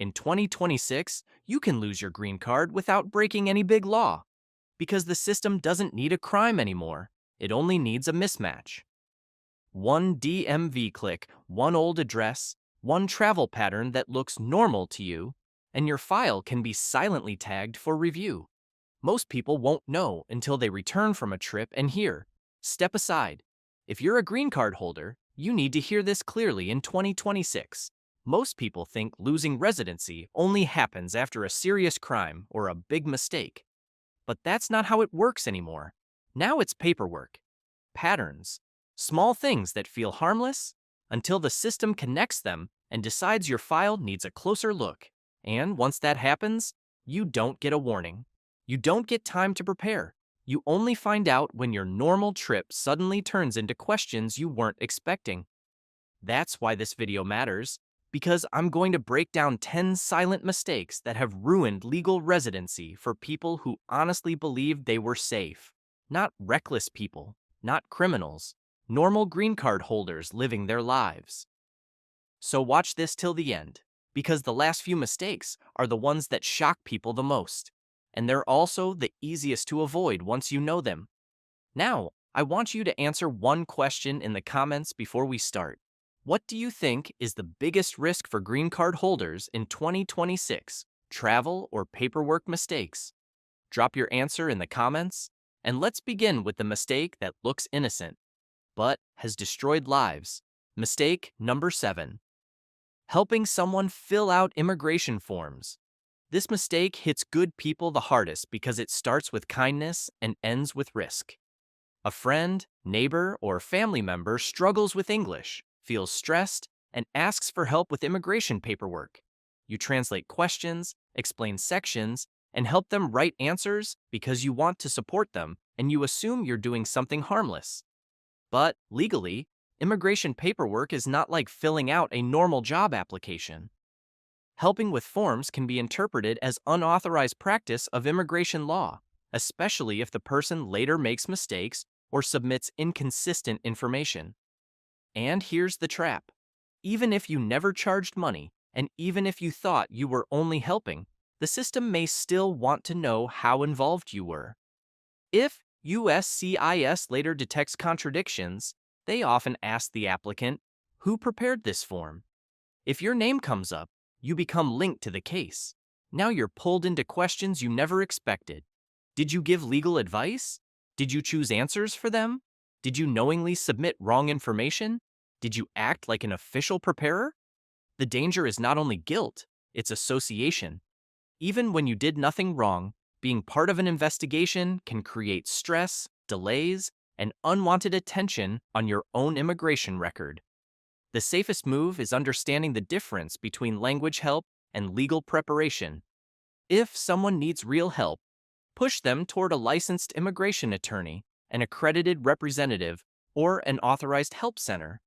In 2026, you can lose your green card without breaking any big law because the system doesn't need a crime anymore. It only needs a mismatch. One DMV click, one old address, one travel pattern that looks normal to you, and your file can be silently tagged for review. Most people won't know until they return from a trip and hear, "Step aside." If you're a green card holder, you need to hear this clearly in 2026. Most people think losing residency only happens after a serious crime or a big mistake. But that's not how it works anymore. Now it's paperwork, patterns, small things that feel harmless until the system connects them and decides your file needs a closer look. And once that happens, you don't get a warning. You don't get time to prepare. You only find out when your normal trip suddenly turns into questions you weren't expecting. That's why this video matters, because I'm going to break down 10 silent mistakes that have ruined legal residency for people who honestly believed they were safe. Not reckless people, not criminals, normal green card holders living their lives. So watch this till the end, because the last few mistakes are the ones that shock people the most, and they're also the easiest to avoid once you know them. Now, I want you to answer one question in the comments before we start. What do you think is the biggest risk for green card holders in 2026, travel or paperwork mistakes? Drop your answer in the comments, and let's begin with the mistake that looks innocent, but has destroyed lives. Mistake number 7. Helping someone fill out immigration forms. This mistake hits good people the hardest because it starts with kindness and ends with risk. A friend, neighbor, or family member struggles with English, feels stressed, and asks for help with immigration paperwork. You translate questions, explain sections, and help them write answers because you want to support them and you assume you're doing something harmless. But legally, immigration paperwork is not like filling out a normal job application. Helping with forms can be interpreted as unauthorized practice of immigration law, especially if the person later makes mistakes or submits inconsistent information. And here's the trap. Even if you never charged money, and even if you thought you were only helping, the system may still want to know how involved you were. If USCIS later detects contradictions, they often ask the applicant, "Who prepared this form?" If your name comes up, you become linked to the case. Now you're pulled into questions you never expected. Did you give legal advice? Did you choose answers for them? Did you knowingly submit wrong information? Did you act like an official preparer? The danger is not only guilt, it's association. Even when you did nothing wrong, being part of an investigation can create stress, delays, and unwanted attention on your own immigration record. The safest move is understanding the difference between language help and legal preparation. If someone needs real help, push them toward a licensed immigration attorney, an accredited representative, or an authorized help center.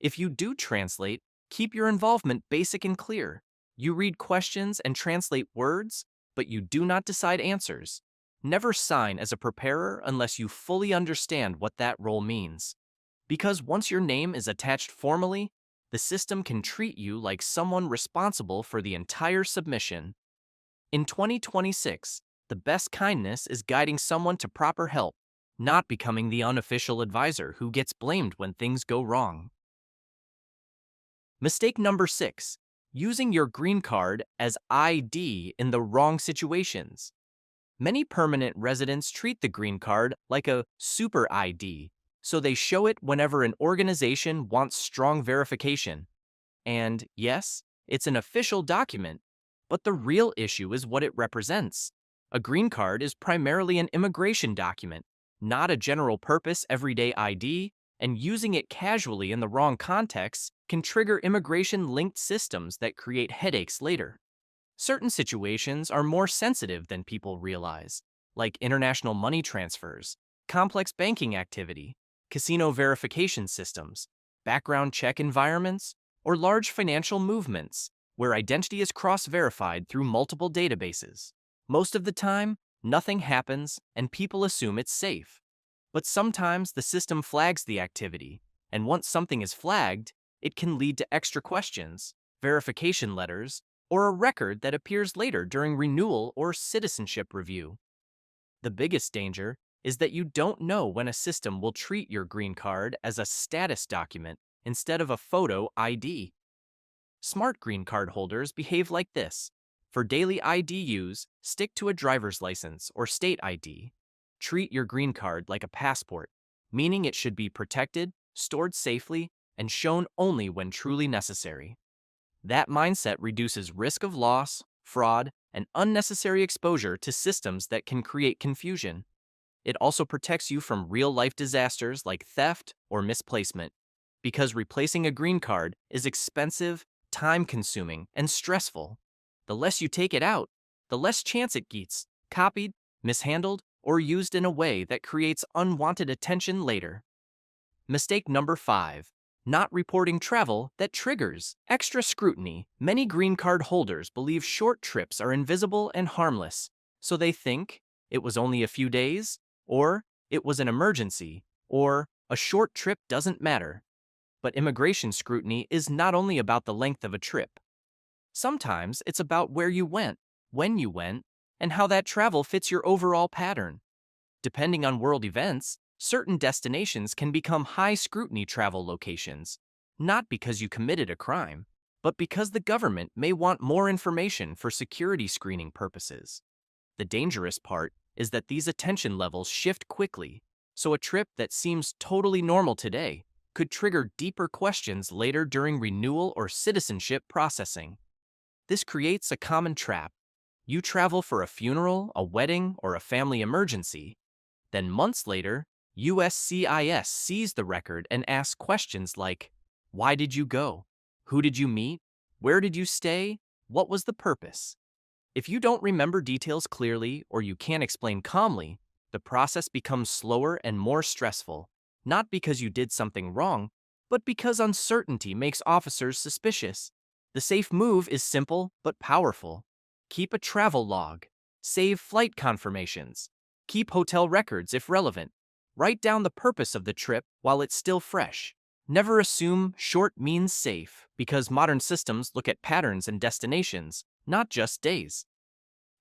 If you do translate, keep your involvement basic and clear. You read questions and translate words, but you do not decide answers. Never sign as a preparer unless you fully understand what that role means. Because once your name is attached formally, the system can treat you like someone responsible for the entire submission. In 2026, the best kindness is guiding someone to proper help, not becoming the unofficial advisor who gets blamed when things go wrong. Mistake number 6. Using your green card as ID in the wrong situations. Many permanent residents treat the green card like a super ID, so they show it whenever an organization wants strong verification. And yes, it's an official document, but the real issue is what it represents. A green card is primarily an immigration document, not a general-purpose everyday ID, and using it casually in the wrong context can trigger immigration-linked systems that create headaches later. Certain situations are more sensitive than people realize, like international money transfers, complex banking activity, casino verification systems, background check environments, or large financial movements, where identity is cross-verified through multiple databases. Most of the time, nothing happens and people assume it's safe. But sometimes the system flags the activity, and once something is flagged, it can lead to extra questions, verification letters, or a record that appears later during renewal or citizenship review. The biggest danger is that you don't know when a system will treat your green card as a status document instead of a photo ID. Smart green card holders behave like this. For daily ID use, stick to a driver's license or state ID. Treat your green card like a passport, meaning it should be protected, stored safely, and shown only when truly necessary. That mindset reduces risk of loss, fraud, and unnecessary exposure to systems that can create confusion. It also protects you from real-life disasters like theft or misplacement, because replacing a green card is expensive, time-consuming, and stressful. The less you take it out, the less chance it gets copied, mishandled, or used in a way that creates unwanted attention later. Mistake number 5. Not reporting travel that triggers extra scrutiny. Many green card holders believe short trips are invisible and harmless, so they think it was only a few days, or it was an emergency, or a short trip doesn't matter. But immigration scrutiny is not only about the length of a trip. Sometimes it's about where you went, when you went, and how that travel fits your overall pattern. Depending on world events, certain destinations can become high-scrutiny travel locations, not because you committed a crime, but because the government may want more information for security screening purposes. The dangerous part is that these attention levels shift quickly, so a trip that seems totally normal today could trigger deeper questions later during renewal or citizenship processing. This creates a common trap. You travel for a funeral, a wedding, or a family emergency. Then months later, USCIS sees the record and asks questions like, why did you go? Who did you meet? Where did you stay? What was the purpose? If you don't remember details clearly or you can't explain calmly, the process becomes slower and more stressful, not because you did something wrong, but because uncertainty makes officers suspicious. The safe move is simple but powerful. Keep a travel log. Save flight confirmations. Keep hotel records if relevant. Write down the purpose of the trip while it's still fresh. Never assume short means safe, because modern systems look at patterns and destinations, not just days.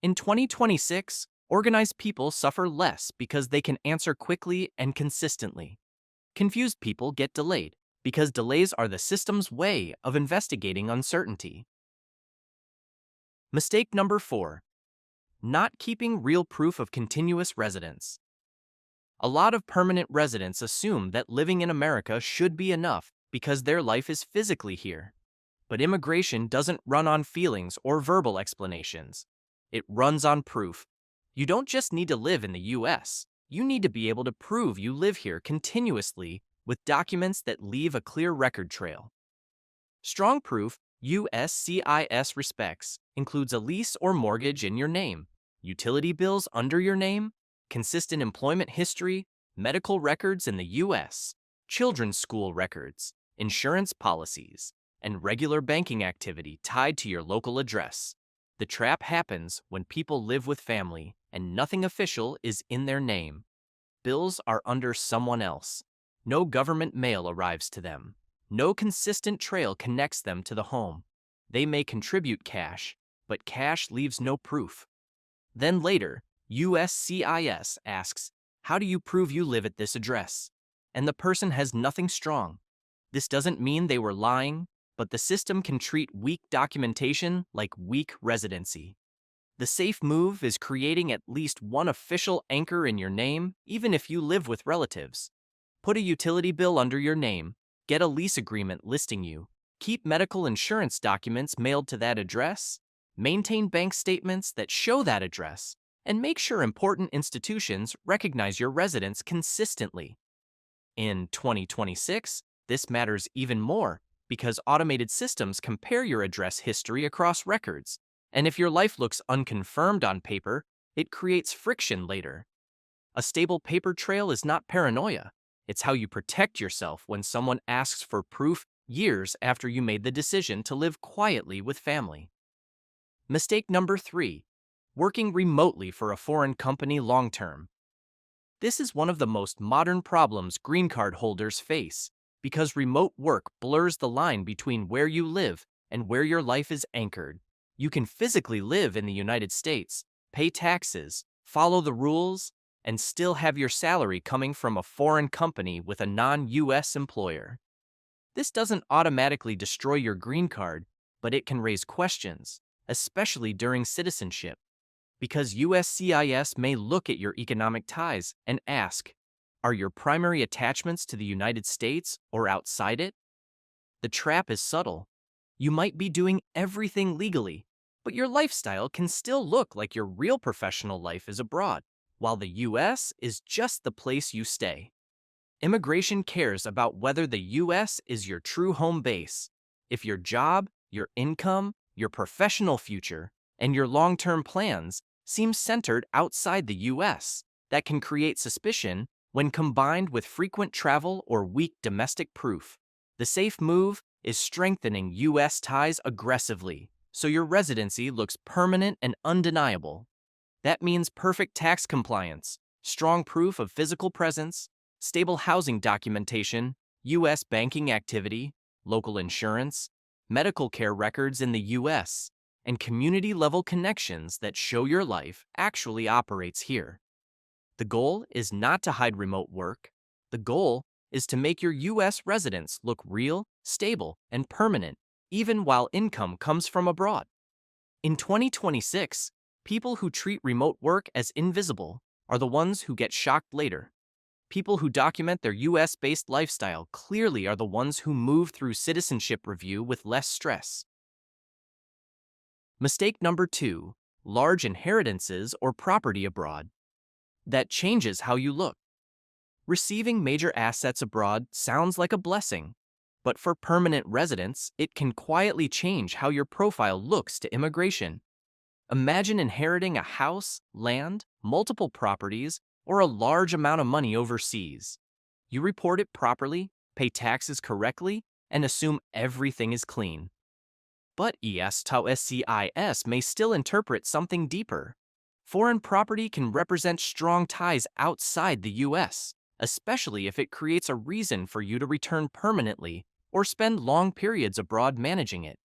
In 2026, organized people suffer less because they can answer quickly and consistently. Confused people get delayed, because delays are the system's way of investigating uncertainty. Mistake number 4. Not keeping real proof of continuous residence. A lot of permanent residents assume that living in America should be enough because their life is physically here. But immigration doesn't run on feelings or verbal explanations. It runs on proof. You don't just need to live in the US. You need to be able to prove you live here continuously with documents that leave a clear record trail. Strong proof USCIS respects includes a lease or mortgage in your name, utility bills under your name, consistent employment history, medical records in the U.S., children's school records, insurance policies, and regular banking activity tied to your local address. The trap happens when people live with family and nothing official is in their name. Bills are under someone else. No government mail arrives to them. No consistent trail connects them to the home. They may contribute cash, but cash leaves no proof. Then later, USCIS asks, how do you prove you live at this address? And the person has nothing strong. This doesn't mean they were lying, but the system can treat weak documentation like weak residency. The safe move is creating at least one official anchor in your name, even if you live with relatives. Put a utility bill under your name, get a lease agreement listing you, keep medical insurance documents mailed to that address, maintain bank statements that show that address, and make sure important institutions recognize your residence consistently. In 2026, this matters even more because automated systems compare your address history across records, and if your life looks unconfirmed on paper, it creates friction later. A stable paper trail is not paranoia. It's how you protect yourself when someone asks for proof years after you made the decision to live quietly with family. Mistake number 3. Working remotely for a foreign company long-term. This is one of the most modern problems green card holders face because remote work blurs the line between where you live and where your life is anchored. You can physically live in the United States, pay taxes, follow the rules, and still have your salary coming from a foreign company with a non-US employer. This doesn't automatically destroy your green card, but it can raise questions, especially during citizenship, because USCIS may look at your economic ties and ask, are your primary attachments to the United States or outside it? The trap is subtle. You might be doing everything legally, but your lifestyle can still look like your real professional life is abroad, while the US is just the place you stay. Immigration cares about whether the US is your true home base. If your job, your income, your professional future, and your long-term plans seem centered outside the US, that can create suspicion when combined with frequent travel or weak domestic proof. The safe move is strengthening US ties aggressively, so your residency looks permanent and undeniable. That means perfect tax compliance, strong proof of physical presence, stable housing documentation, U.S. banking activity, local insurance, medical care records in the U.S., and community-level connections that show your life actually operates here. The goal is not to hide remote work. The goal is to make your U.S. residence look real, stable, and permanent, even while income comes from abroad. In 2026, people who treat remote work as invisible are the ones who get shocked later. People who document their US-based lifestyle clearly are the ones who move through citizenship review with less stress. Mistake number 2, large inheritances or property abroad. That changes how you look. Receiving major assets abroad sounds like a blessing, but for permanent residents, it can quietly change how your profile looks to immigration. Imagine inheriting a house, land, multiple properties, or a large amount of money overseas. You report it properly, pay taxes correctly, and assume everything is clean. But USCIS may still interpret something deeper. Foreign property can represent strong ties outside the US, especially if it creates a reason for you to return permanently or spend long periods abroad managing it.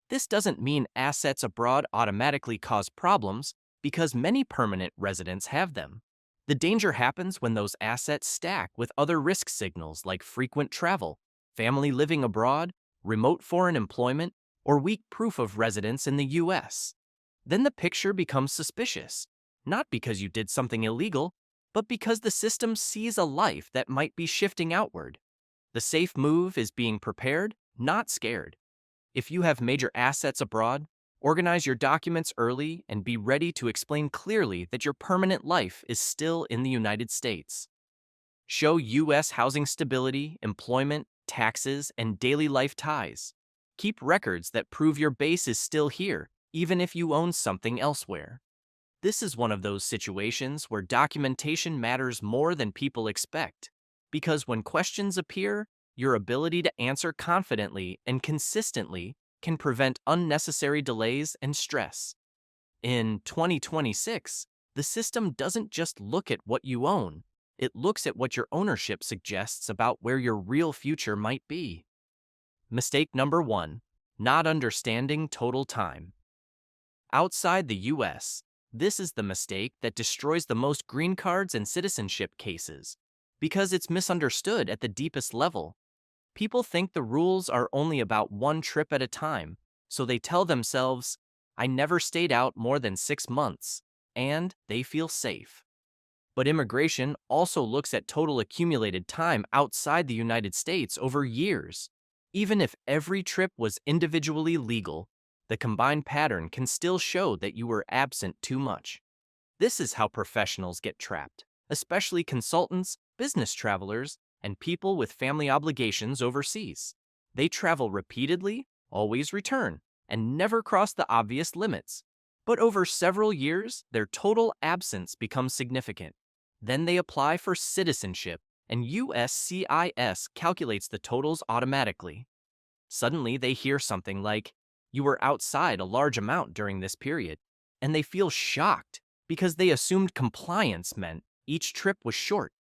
This doesn't mean assets abroad automatically cause problems, because many permanent residents have them. The danger happens when those assets stack with other risk signals like frequent travel, family living abroad, remote foreign employment, or weak proof of residence in the US. Then the picture becomes suspicious, not because you did something illegal, but because the system sees a life that might be shifting outward. The safe move is being prepared, not scared. If you have major assets abroad, organize your documents early and be ready to explain clearly that your permanent life is still in the United States. Show U.S. housing stability, employment, taxes, and daily life ties. Keep records that prove your base is still here, even if you own something elsewhere. This is one of those situations where documentation matters more than people expect, because when questions appear, your ability to answer confidently and consistently can prevent unnecessary delays and stress. In 2026, the system doesn't just look at what you own, it looks at what your ownership suggests about where your real future might be. Mistake number 1, not understanding total time. Outside the US, this is the mistake that destroys the most green cards and citizenship cases, because it's misunderstood at the deepest level. People think the rules are only about one trip at a time, so they tell themselves, I never stayed out more than 6 months, and they feel safe. But immigration also looks at total accumulated time outside the United States over years. Even if every trip was individually legal, the combined pattern can still show that you were absent too much. This is how professionals get trapped, especially consultants, business travelers, and people with family obligations overseas. They travel repeatedly, always return, and never cross the obvious limits. But over several years, their total absence becomes significant. Then they apply for citizenship, and USCIS calculates the totals automatically. Suddenly, they hear something like, you were outside a large amount during this period, and they feel shocked because they assumed compliance meant each trip was short.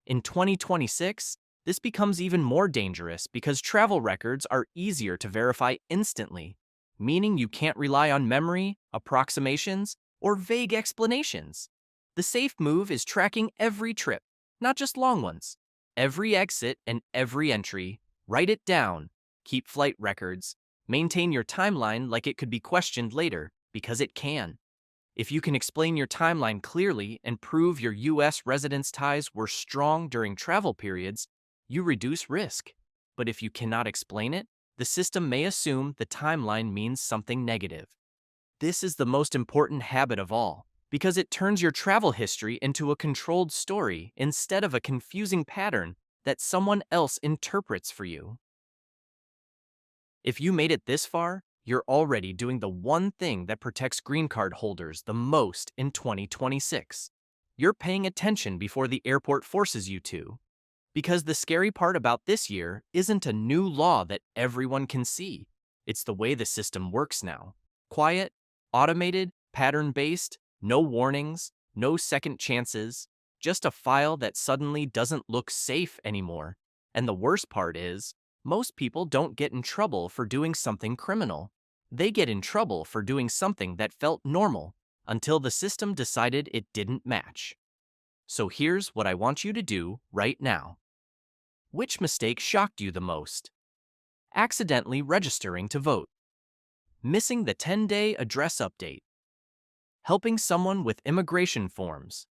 In 2026, this becomes even more dangerous because travel records are easier to verify instantly. meaning you can't rely on memory, approximations, or vague explanations. The safe move is tracking every trip, not just long ones. Every exit and every entry, write it down, keep flight records, maintain your timeline like it could be questioned later, because it can. If you can explain your timeline clearly and prove your U.S. residence ties were strong during travel periods, you reduce risk. But if you cannot explain it, the system may assume the timeline means something negative. This is the most important habit of all, because it turns your travel history into a controlled story instead of a confusing pattern that someone else interprets for you. If you made it this far, you're already doing the one thing that protects green card holders the most in 2026. You're paying attention before the airport forces you to. Because the scary part about this year isn't a new law that everyone can see. It's the way the system works now. Quiet, automated, pattern-based, no warnings, no second chances, just a file that suddenly doesn't look safe anymore. And the worst part is, most people don't get in trouble for doing something criminal. They get in trouble for doing something that felt normal until the system decided it didn't match. So here's what I want you to do right now. Which mistake shocked you the most? Accidentally registering to vote. Missing the 10-day address update. Helping someone with immigration forms.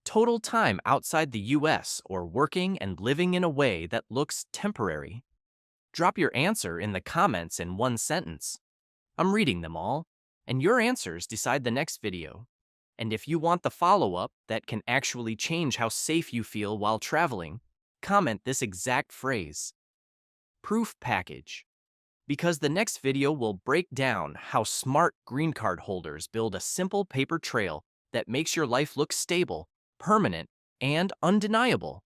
Total time outside the U.S. or working and living in a way that looks temporary. Drop your answer in the comments in one sentence. I'm reading them all, and your answers decide the next video. And if you want the follow-up that can actually change how safe you feel while traveling, comment this exact phrase. Proof package. Because the next video will break down how smart green card holders build a simple paper trail that makes your life look stable, permanent, and undeniable.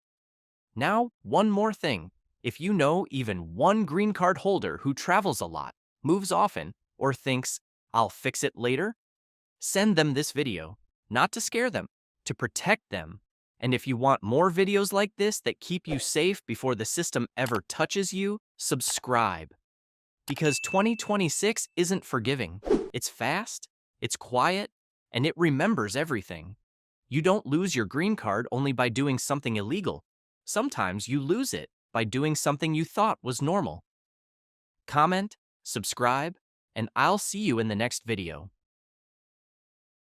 Now, one more thing. If you know even one green card holder who travels a lot, moves often, or thinks, "I'll fix it later," send them this video, not to scare them, to protect them. And if you want more videos like this that keep you safe before the system ever touches you, subscribe. Because 2026 isn't forgiving. It's fast, it's quiet, and it remembers everything. You don't lose your green card only by doing something illegal. Sometimes you lose it by doing something you thought was normal. Comment, subscribe, and I'll see you in the next video.